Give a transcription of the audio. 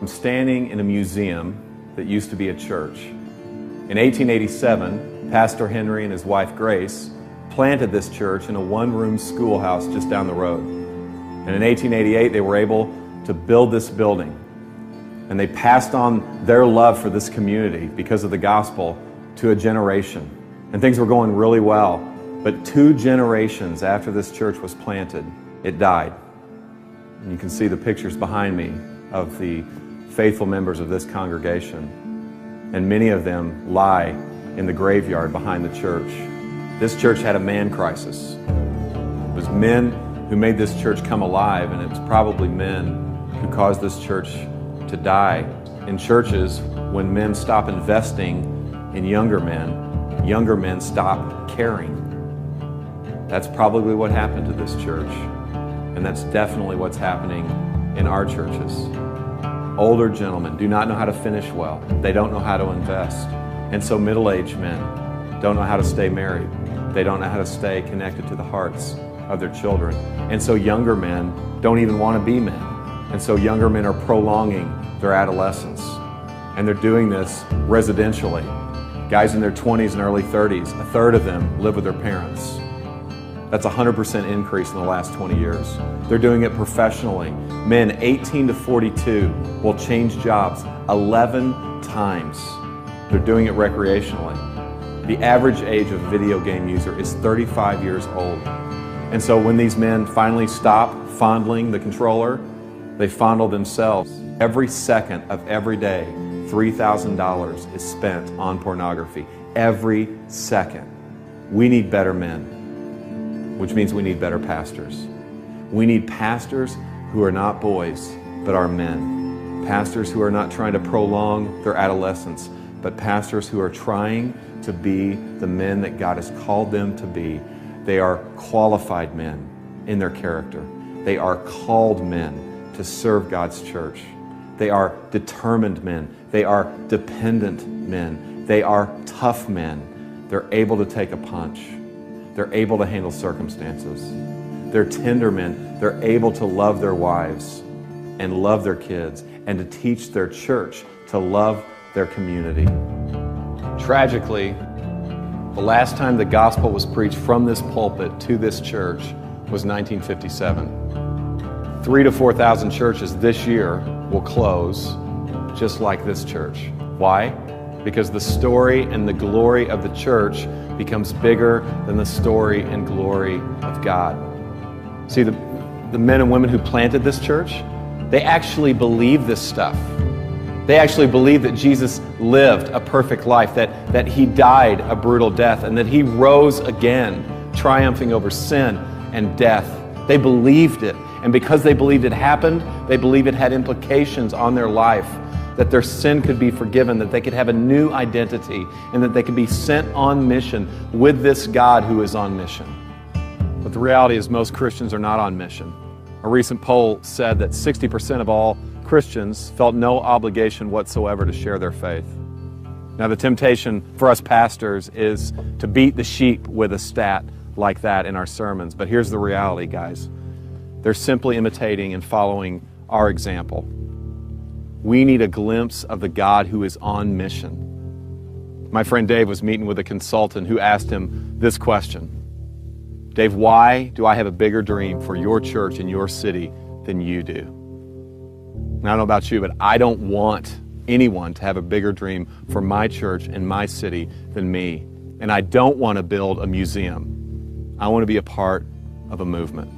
I'm standing in a museum that used to be a church. In 1887, Pastor Henry and his wife Grace planted this church in a one-room schoolhouse just down the road. And in 1888, they were able to build this building. And they passed on their love for this community because of the gospel to a generation. And things were going really well. But 2 generations after this church was planted, it died. And you can see the pictures behind me of the faithful members of this congregation. And many of them lie in the graveyard behind the church. This church had a man crisis. It was men who made this church come alive, and it was probably men who caused this church to die. In churches, when men stop investing in younger men stop caring. That's probably what happened to this church, and that's definitely what's happening in our churches. Older gentlemen do not know how to finish well. They don't know how to invest. And so middle-aged men don't know how to stay married. They don't know how to stay connected to the hearts of their children. And so younger men don't even want to be men. And so younger men are prolonging their adolescence. And they're doing this residentially. Guys in their 20s and early 30s, a third of them live with their parents. That's a 100% increase in the last 20 years. They're doing it professionally. Men 18 to 42 will change jobs 11 times. They're doing it recreationally. The average age of a video game user is 35 years old. And so when these men finally stop fondling the controller, they fondle themselves. Every second of every day, $3,000 is spent on pornography. Every second. We need better men, which means we need better pastors. We need pastors who are not boys, but are men. Pastors who are not trying to prolong their adolescence, but pastors who are trying to be the men that God has called them to be. They are qualified men in their character. They are called men to serve God's church. They are determined men. They are dependent men. They are tough men. They're able to take a punch. They're able to handle circumstances. They're tender men. They're able to love their wives and love their kids and to teach their church to love their community. Tragically, the last time the gospel was preached from this pulpit to this church was 1957. 3,000 to 4,000 churches this year will close just like this church. Why? Because the story and the glory of the church becomes bigger than the story and glory of God. See, the men and women who planted this church, they actually believe this stuff. They actually believe that Jesus lived a perfect life, that He died a brutal death, and that He rose again, triumphing over sin and death. They believed it. And because they believed it happened, they believed it had implications on their life, that their sin could be forgiven, that they could have a new identity, and that they could be sent on mission with this God who is on mission. But the reality is most Christians are not on mission. A recent poll said that 60% of all Christians felt no obligation whatsoever to share their faith. Now, the temptation for us pastors is to beat the sheep with a stat like that in our sermons. But here's the reality, guys. They're simply imitating and following our example. We need a glimpse of the God who is on mission. My friend Dave was meeting with a consultant who asked him this question. Dave, why do I have a bigger dream for your church and your city than you do? And I don't know about you, but I don't want anyone to have a bigger dream for my church and my city than me. And I don't want to build a museum. I want to be a part of a movement.